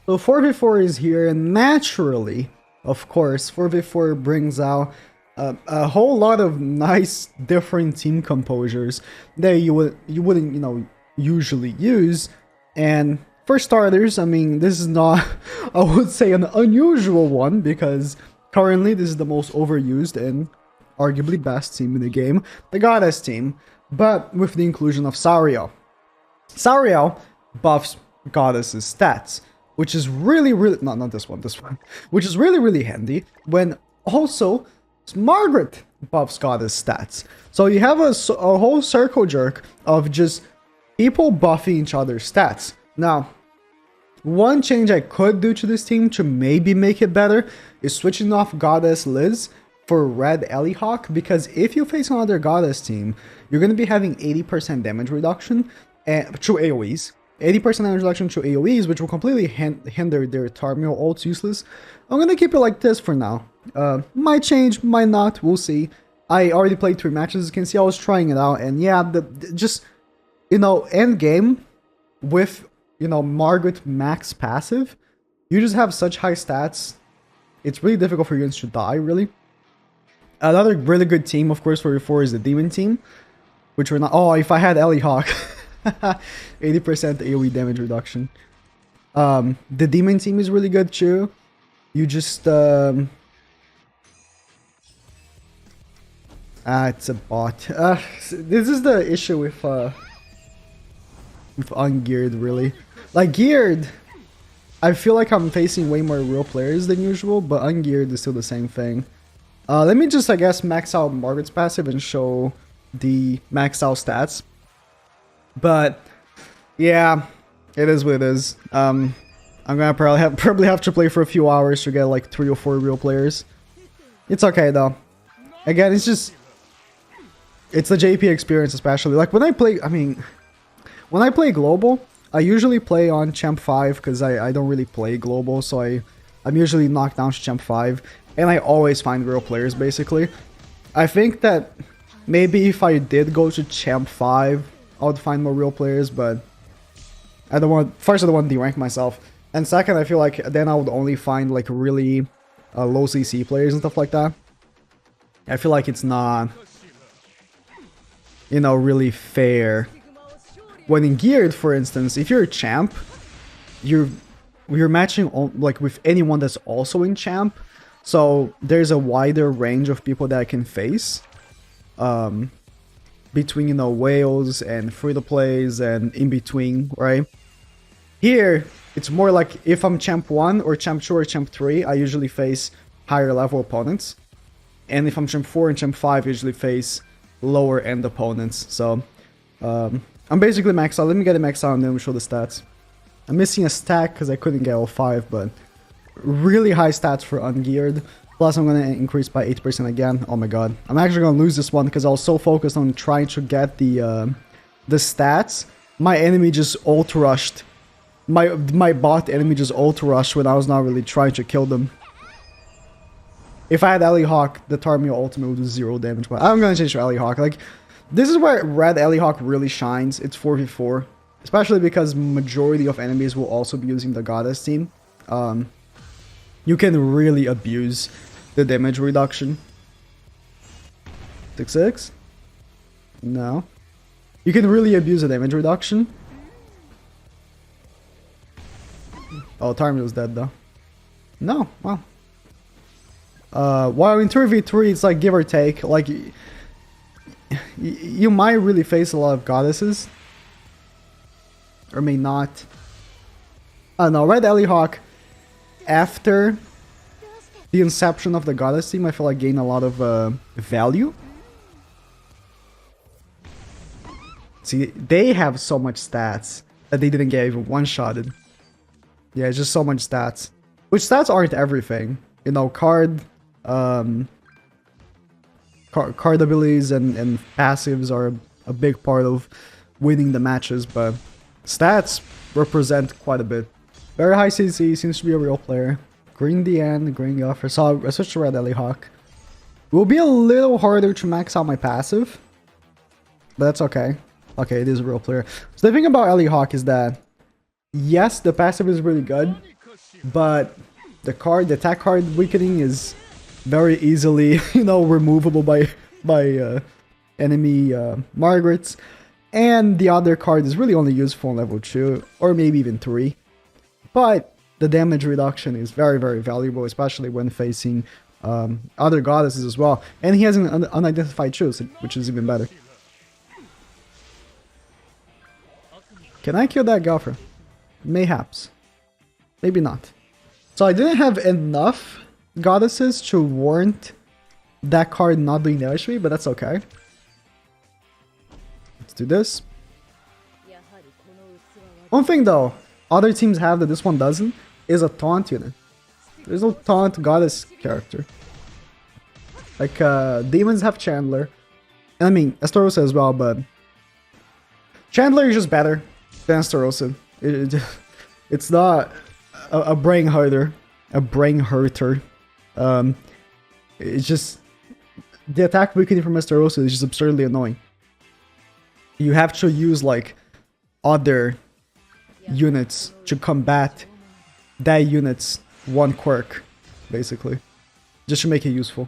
So 4v4 is here, and naturally, of course, 4v4 brings out a whole lot of nice different team composures that you wouldn't usually use. And for starters, I mean, this is not I would say an unusual one, because currently this is the most overused and arguably best team in the game, the Goddess team, but with the inclusion of Sauriel. Sauriel buffs Goddess's stats, which is really not this one, which is really handy when also Margaret buffs Goddess stats. So you have a whole circle jerk of just people buffing each other's stats. Now, one change I could do to this team to maybe make it better is switching off Goddess Liz for Red Eli Hawk, because if you face another Goddess team, you're going to be having 80% damage reduction through AoEs. 80% damage reduction through AoEs, which will completely hinder their Tarmiel ults useless. I'm going to keep it like this for now. Might change, might not, we'll see. I already played 3 matches, as you can see, I was trying it out, and yeah, just, end game with, Margaret max passive, you just have such high stats, it's really difficult for you to die, really. Another really good team, of course, for 4 is the Demon team, which we're not. Oh, if I had Eli Hawk, 80% AoE damage reduction. The Demon team is really good too. You just it's a bot. This is the issue with Ungeared, really. Like Geared, I feel like I'm facing way more real players than usual, but Ungeared is still the same thing. Let me just, I guess, max out Margaret's passive and show the max out stats. But yeah, it is what it is. I'm gonna probably have to play for a few hours to get like 3 or 4 real players. It's okay though. Again, it's the JP experience, especially like when I play. I mean, when I play global, I usually play on Champ 5 because I don't really play global, so I'm usually knocked down to Champ 5, and I always find real players basically. I think that maybe if I did go to Champ 5, I would find more real players, but I don't want. First, I don't want to derank myself, and second, I feel like then I would only find like really low CC players and stuff like that. I feel like it's not, really fair. When in Geared, for instance, if you're a champ, you're matching like with anyone that's also in champ, so there's a wider range of people that I can face. Between whales and free-to-plays and in between, right? Here, it's more like if I'm champ 1 or champ 2 or champ 3, I usually face higher level opponents. And if I'm champ 4 and champ 5, I usually face lower end opponents. So, I'm basically maxed out. Let me get it maxed out and then we'll show the stats. I'm missing a stack because I couldn't get all 5, but really high stats for Ungeared. Plus, I'm going to increase by 8% again. Oh my god. I'm actually going to lose this one because I was so focused on trying to get the stats. My enemy just ult rushed. My bot enemy just ult rushed when I was not really trying to kill them. If I had Eli Hawk, the Tarmiel ultimate would do 0 damage. But I'm going to change to Eli Hawk. Like, this is where Red Eli Hawk really shines. It's 4v4. Especially because majority of enemies will also be using the Goddess team. You can really abuse the damage reduction. 6-6? No. You can really abuse the damage reduction. Oh, Tarmiel's dead though. No, well. While in 3v3 it's like give or take. Like, you might really face a lot of goddesses. Or may not. I don't know, Red Eli Hawk, after the inception of the Goddess team, I feel like gained a lot of value. See, they have so much stats that they didn't get even one-shotted. Yeah, just so much stats. Which stats aren't everything. Card abilities and passives are a big part of winning the matches, but stats represent quite a bit. Very high CC, seems to be a real player. Green DN, green Guffer. So I switched to Red Eli Hawk. It will be a little harder to max out my passive, but that's okay. Okay, it is a real player. So the thing about Eli Hawk is that, yes, the passive is really good, but the attack card weakening is very easily, removable by enemy Margarets. And the other card is really only useful on level 2, or maybe even 3. But the damage reduction is very, very valuable, especially when facing other goddesses as well. And he has an unidentified choose, which is even better. Can I kill that Gopher? Mayhaps. Maybe not. So I didn't have enough goddesses to warrant that card not doing damage to me, but that's okay. Let's do this. One thing though, other teams have that this one doesn't, is a taunt unit. There's no taunt goddess character. Like, demons have Chandler. And I mean, Estarossa as well, but Chandler is just better than Estarossa. It's not a brain hurter. It's just, the attack weakening from Estarossa is just absurdly annoying. You have to use, like, other units to combat that unit's one quirk, basically, just to make it useful.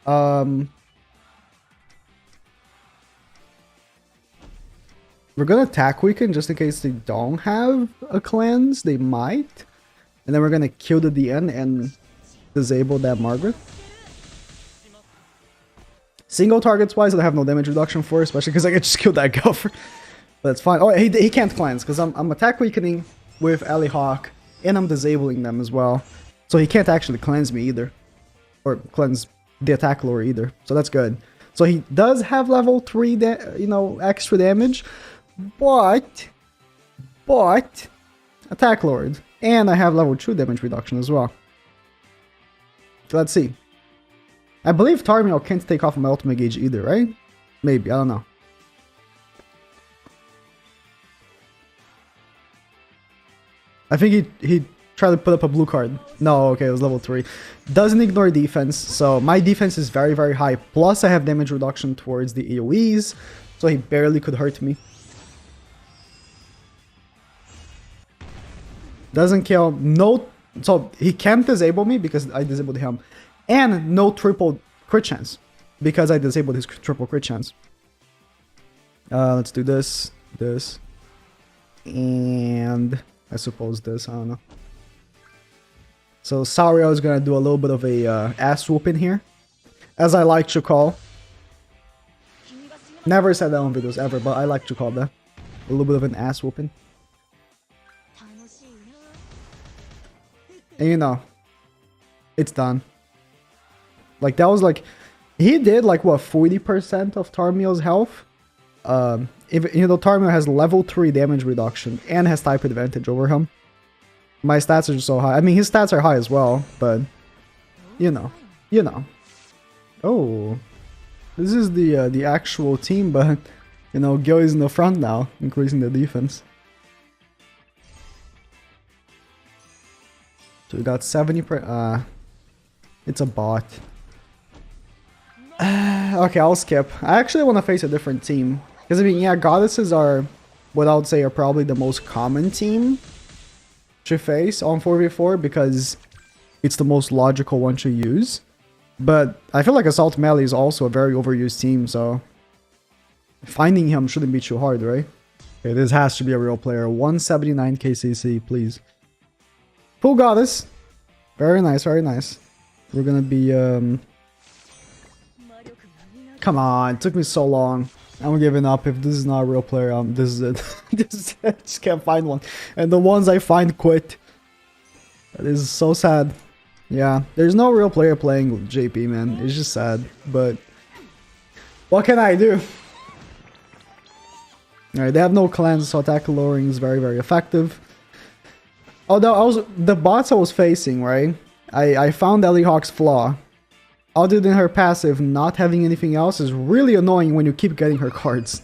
We're gonna attack weaken just in case they don't have a cleanse. They might, and then we're gonna kill the DN and disable that Margaret. Single targets wise, I have no damage reduction for, especially because I can just kill that Gopher. But it's fine. Oh, he can't cleanse because I'm attack weakening with Eli Hawk, and I'm disabling them as well. So he can't actually cleanse me either, or cleanse the attack lore either. So that's good. So he does have level 3, extra damage, but attack lord, and I have level 2 damage reduction as well. So let's see. I believe Tarmiel can't take off my ultimate gauge either, right? Maybe, I don't know. I think he tried to put up a blue card. No, okay, it was level 3. Doesn't ignore defense, so my defense is very, very high. Plus, I have damage reduction towards the AoEs, so he barely could hurt me. Doesn't kill, no, so he can't disable me because I disabled him. And no triple crit chance, because I disabled his triple crit chance. Let's do this, and I suppose this, I don't know. So Sauriel is gonna do a little bit of a ass whooping here, as I like to call. Never said that on videos ever, but I like to call that. A little bit of an ass whooping. And it's done. Like, that was like, he did like, what, 40% of Tarmiel's health? Tarmiel has level 3 damage reduction and has type advantage over him. My stats are just so high. I mean, his stats are high as well, but, Oh, this is the actual team, but, Gilly's in the front now, increasing the defense. So we got 70%, it's a bot. Okay, I'll skip. I actually want to face a different team. Because, I mean, yeah, goddesses are, what I would say, are probably the most common team to face on 4v4 because it's the most logical one to use. But I feel like Assault Melee is also a very overused team, so finding him shouldn't be too hard, right? Okay, this has to be a real player. 179 KCC, please. Full goddess. Very nice, very nice. We're gonna be, Come on, it took me so long. I'm giving up. If this is not a real player, this is it. I just can't find one. And the ones I find quit. That is so sad. Yeah, there's no real player playing with JP, man. It's just sad, but what can I do? Alright, they have no cleanse, so attack lowering is very, very effective. Although the bots I was facing, right? I found Eli Hawk's flaw. Other than her passive not having anything else is really annoying when you keep getting her cards.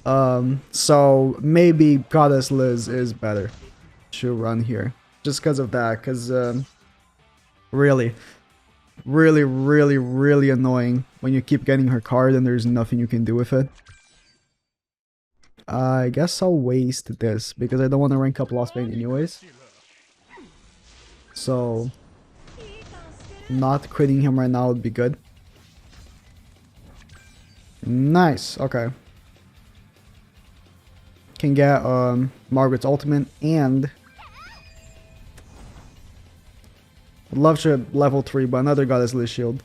So maybe Goddess Liz is better to run here. Just because of that, because really annoying when you keep getting her card and there's nothing you can do with it. I guess I'll waste this because I don't want to rank up Lost Bane anyways. So not critting him right now would be good. Nice. Okay. Can get Margaret's ultimate and would love to level 3, but another Goddess Liz shield.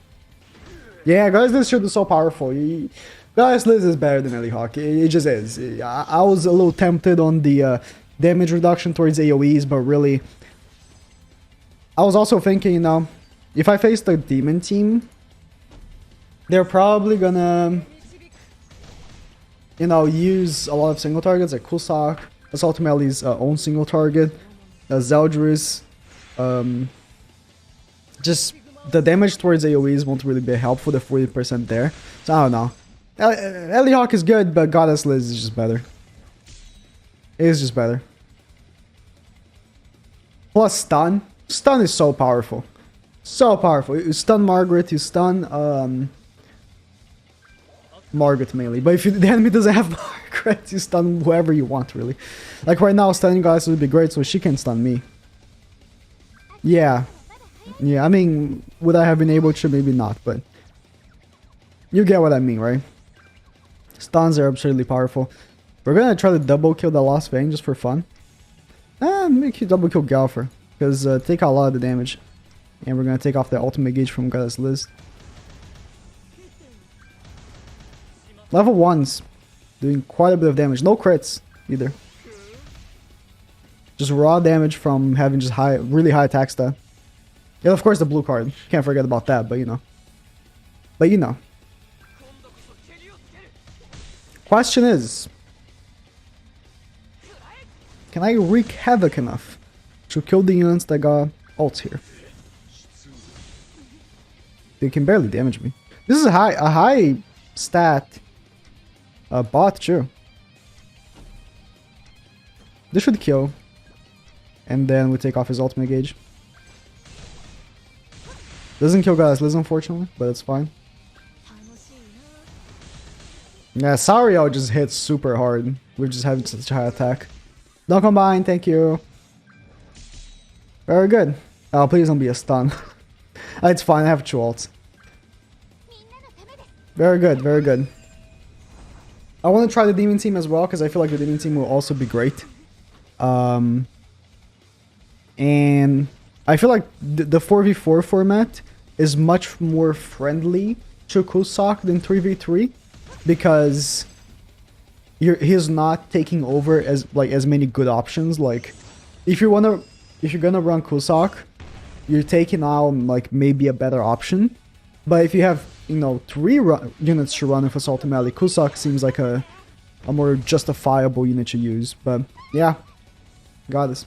Yeah, Goddess Liz shield is so powerful. Goddess Liz is better than Eli Hawk. It just is. I was a little tempted on the damage reduction towards AoEs, but really, I was also thinking, you know, if I face the demon team, they're probably gonna, you know, use a lot of single targets like Kusok. That's ultimately his own single target. Zeldris. Just the damage towards AoEs won't really be helpful, the 40% there. So I don't know. Eli Hawk is good, but Goddess Liz is just better. It is just better. Plus stun. Stun is so powerful. So powerful. You stun Margaret, you stun Margaret mainly. But if the enemy doesn't have Margaret, you stun whoever you want, really. Like right now, stunning Goddess would be great, so she can stun me. Yeah. Yeah, I mean, would I have been able to? Maybe not, but you get what I mean, right? Stuns are absurdly powerful. We're gonna try to double kill the Lost Vein just for fun. Make you double kill Galfer, because take out a lot of the damage. And we're gonna take off the ultimate gauge from Goddess Liz. Level 1's doing quite a bit of damage. No crits either. Just raw damage from having just really high attack stat. Yeah, of course the blue card. Can't forget about that, but you know. But you know. Question is, can I wreak havoc enough to kill the units that got ults here? They can barely damage me. This is a high stat bot too. This should kill. And then we take off his ultimate gauge. Doesn't kill Goddess Liz, unfortunately, but it's fine. Yeah, Sariel just hits super hard. We're just having such a high attack. Don't combine, thank you. Very good. Oh, please don't be a stun. It's fine, I have 2 ults. Very good, very good. I want to try the demon team as well, because I feel like the demon team will also be great. And I feel like the 4v4 format is much more friendly to Kusok than 3v3, because he's not taking over as many good options. Like if you're gonna run Kusok, you're taking out like maybe a better option. But if you have, you know, 3 units to run with Assault Melee, Kusok seems like a more justifiable unit to use. But yeah, got this.